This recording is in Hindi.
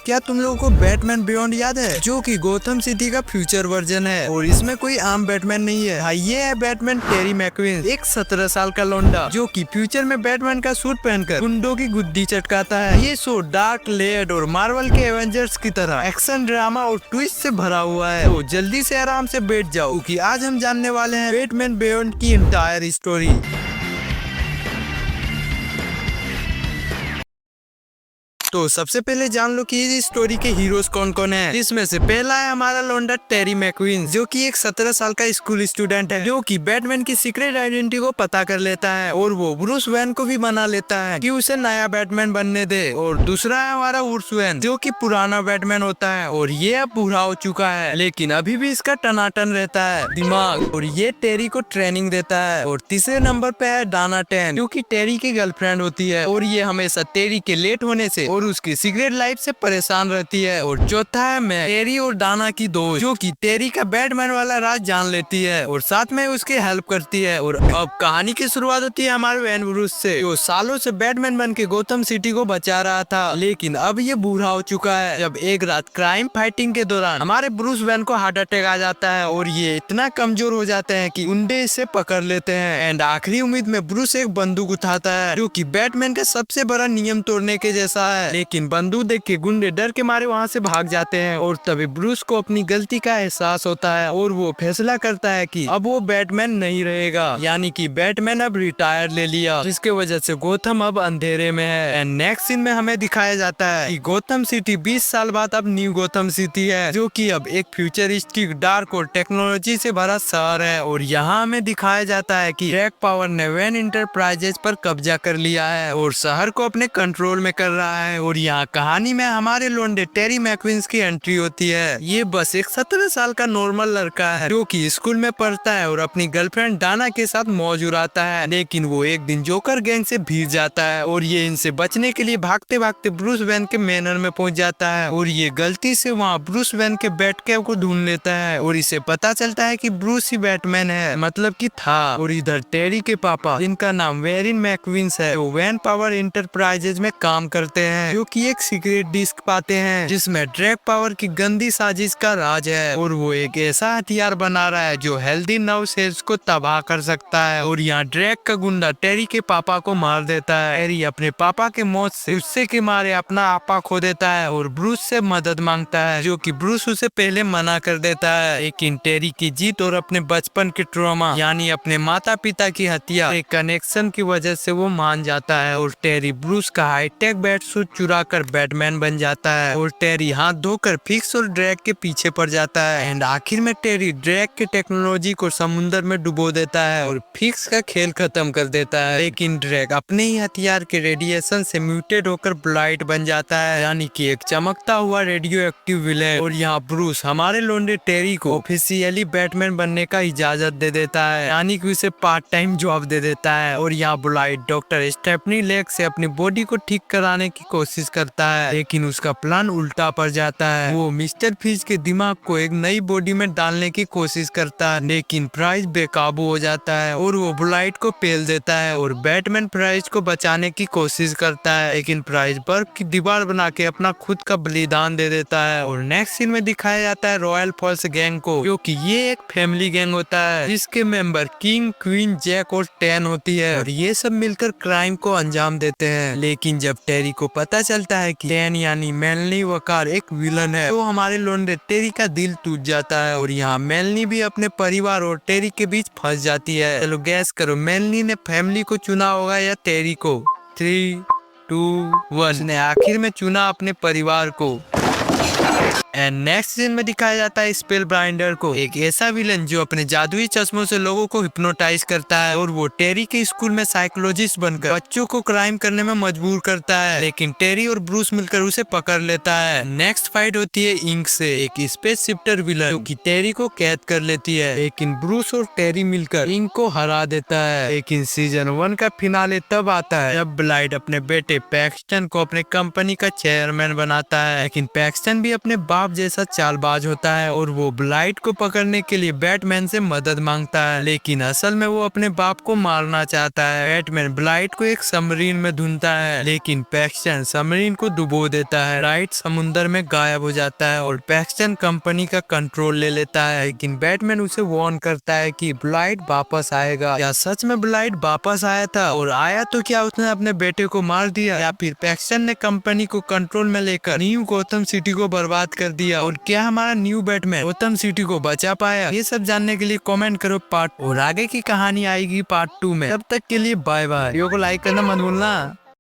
क्या तुम लोगों को बैटमैन बियॉन्ड याद है, जो कि गोथम सिटी का फ्यूचर वर्जन है और इसमें कोई आम बैटमैन नहीं है। हाँ, ये है बैटमैन टेरी मैकविन, एक 17 साल का लौंडा जो कि फ्यूचर में बैटमैन का सूट पहनकर गुंडों की गुद्दी चटकाता है। ये शो डार्क, लेयर्ड और मार्वल के एवेंजर्स की तरह एक्शन, ड्रामा और ट्विस्ट से भरा हुआ है। तो जल्दी से आराम से बैठ जाओ कि आज हम जानने वाले हैं बैटमैन बियॉन्ड की एंटायर स्टोरी। तो सबसे पहले जान लो कि इस स्टोरी के हीरोज कौन कौन है। इसमें से पहला है हमारा लौंडा टेरी मैकविन, जो कि एक 17 साल का स्कूल स्टूडेंट है, जो कि बैटमैन की सीक्रेट आइडेंटिटी को पता कर लेता है और वो ब्रूस वेन को भी मना लेता है कि उसे नया बैटमैन बनने दे। और दूसरा है हमारा ब्रूस वेन, जो कि पुराना बैटमैन होता है और ये अब बूढ़ा हो चुका है, लेकिन अभी भी इसका टनाटन रहता है दिमाग, और ये टेरी को ट्रेनिंग देता है। और तीसरे नंबर पे है डाना टेन, जो कि टेरी की गर्लफ्रेंड होती है और ये हमेशा टेरी के लेट होने से और उसकी सीक्रेट लाइफ से परेशान रहती है। और चौथा है मैं, टेरी और डाना की दोस्त, जो कि टेरी का बैटमैन वाला राज जान लेती है और साथ में उसकी हेल्प करती है। और अब कहानी की शुरुआत होती है हमारे वेन ब्रूस से, जो सालों से बैटमैन बन के गोथम सिटी को बचा रहा था, लेकिन अब ये बूढ़ा हो चुका है। जब एक रात क्राइम फाइटिंग के दौरान हमारे ब्रूस वेन को हार्ट अटैक आ जाता है और ये इतना कमजोर हो जाते हैं कि गुंडे इसे पकड़ लेते हैं। एंड आखिरी उम्मीद में ब्रूस एक बंदूक उठाता है, जो कि बैटमैन का सबसे बड़ा नियम तोड़ने के जैसा है, लेकिन बंदूक देख के गुंडे डर के मारे वहाँ से भाग जाते हैं। और तभी ब्रूस को अपनी गलती का एहसास होता है और वो फैसला करता है कि अब वो बैटमैन नहीं रहेगा, यानी कि बैटमैन अब रिटायर ले लिया, जिसके वजह से गोथम अब अंधेरे में है। एंड नेक्स्ट सीन में हमें दिखाया जाता है कि गोथम सिटी 20 साल बाद अब न्यू गोथम सिटी है, जो कि अब एक फ्यूचरिस्टिक, डार्क और टेक्नोलॉजी से भरा शहर है। और यहाँ हमें दिखाया जाता है कि ड्रैक पावर ने वेन इंटरप्राइजेस पर कब्जा कर लिया है और शहर को अपने कंट्रोल में कर रहा है। और यहाँ कहानी में हमारे लोंडे टेरी मैकविन की एंट्री होती है। ये बस एक 17 साल का नॉर्मल लड़का है, जो कि स्कूल में पढ़ता है और अपनी गर्लफ्रेंड डाना के साथ मौज उड़ाता है, लेकिन वो एक दिन जोकर गैंग से भिड़ जाता है और ये इनसे बचने के लिए भागते भागते ब्रूस वेन के मैनर में पहुंच जाता है। और ये गलती से वहाँ ब्रूस वेन के बैट कैप को ढूंढ लेता है और इसे पता चलता है कि ब्रूस ही बैटमैन है, मतलब कि था। और इधर टेरी के पापा, जिनका नाम वेरिन मैकविन है, वो वैन पावर इंटरप्राइजेज में काम करते हैं, जो कि एक सीक्रेट डिस्क पाते हैं जिसमें ड्रैक पावर की गंदी साजिश का राज है। और वो एक ऐसा हथियार बना रहा है जो हेल्दी नर्व सेल्स को तबाह कर सकता है। और यहाँ ड्रैक का गुंडा टेरी के पापा को मार देता है। टेरी अपने पापा के मौत से गुस्से के मारे अपना आपा खो देता है और ब्रूस से मदद मांगता है, जो कि ब्रूस उसे पहले मना कर देता है। लेकिन टेरी की जीत और अपने बचपन के ट्रॉमा, यानी अपने माता पिता की हत्या के कनेक्शन की वजह से वो मान जाता है और टेरी ब्रूस का हाईटेक बैट सूट चुरा कर बैटमैन बन जाता है। और टेरी हाथ धोकर फिक्स और ड्रैक के पीछे पड़ जाता है। एंड आखिर में टेरी ड्रैक के टेक्नोलॉजी को समुद्र में डुबो देता है और फिक्स का खेल खत्म कर देता है। लेकिन ड्रैक अपने ही हथियार के रेडिएशन से म्यूटेट होकर ब्लाइट बन जाता है, यानी कि एक चमकता हुआ रेडियो एक्टिव विलेन। और यहाँ ब्रूस हमारे लोंडे टेरी को ऑफिशियली बैटमैन बनने का इजाजत दे देता है, यानी कि उसे पार्ट टाइम जॉब दे देता है। और यहाँ ब्लाइट डॉक्टर स्टेफनी लेक से अपनी बॉडी को ठीक कराने की कोशिश करता है, लेकिन उसका प्लान उल्टा पड़ जाता है। वो मिस्टर फिश के दिमाग को एक नई बॉडी में डालने की कोशिश करता है, लेकिन प्राइज बेकाबू हो जाता है और वो ब्लाइट को पेल देता है। और बैटमैन प्राइज को बचाने की कोशिश करता है, लेकिन प्राइज बर्फ की दीवार बना के अपना खुद का बलिदान दे देता है। और नेक्स्ट सीन में दिखाया जाता है रॉयल फॉल्स गैंग को, जो कि ये एक फैमिली गैंग होता है, जिसके मेंबर किंग, क्वीन, जैक और टैन होती है। और ये सब मिलकर क्राइम को अंजाम देते हैं। लेकिन जब टेरी को पता चलता है कि टैन यानी मेलनी वकार एक विलन है, तो हमारे लोंडे टेरी का दिल टूट जाता है। और यहाँ मेलनी भी अपने परिवार और टेरी के बीच फंस जाती है। चलो गैस करो, मेलनी ने फैमिली को चुना होगा या टेरी को? 3, 2, 1 ने आखिर में चुना अपने परिवार को। एंड नेक्स्ट सीन में दिखाया जाता है स्पेल बाइंडर को, एक ऐसा विलन जो अपने जादुई चश्मों से लोगों को हिप्नोटाइज करता है और वो टेरी के स्कूल में साइकोलॉजिस्ट बनकर बच्चों को क्राइम करने में मजबूर करता है। लेकिन टेरी और ब्रूस मिलकर उसे पकड़ लेता है। नेक्स्ट फाइट होती है इंक से, एक स्पेस शिफ्टर विलन, जो कि टेरी को कैद कर लेती है, लेकिन ब्रूस और टेरी मिलकर इंक को हरा देता है। लेकिन सीजन 1 का फिनाले तब आता है जब ब्लाइट अपने बेटे पैक्सटन को अपने कंपनी का चेयरमैन बनाता है, लेकिन पैक्सटन भी अपने बाप बाप जैसा चालबाज होता है और वो ब्लाइट को पकड़ने के लिए बैटमैन से मदद मांगता है, लेकिन असल में वो अपने बाप को मारना चाहता है। बैटमैन ब्लाइट को एक सबमरीन में ढूंढता है, लेकिन पैक्सटन सबमरीन को डुबो देता है। ब्लाइट समुंदर में गायब हो जाता है और पैक्सटन कंपनी का कंट्रोल ले लेता है, लेकिन बैटमैन उसे वार्न करता है कि ब्लाइट वापस आएगा। क्या सच में ब्लाइट वापस आया था, और आया तो क्या उसने अपने बेटे को मार दिया, या फिर पैक्सटन ने कंपनी को कंट्रोल में लेकर न्यू गौतम सिटी को बर्बाद कर दिया, और क्या हमारा न्यू बैटमैन गौतम सिटी को बचा पाया? ये सब जानने के लिए कमेंट करो पार्ट, और आगे की कहानी आएगी पार्ट 2 में। तब तक के लिए बाय बाय। वीडियो को लाइक करना मत भूलना।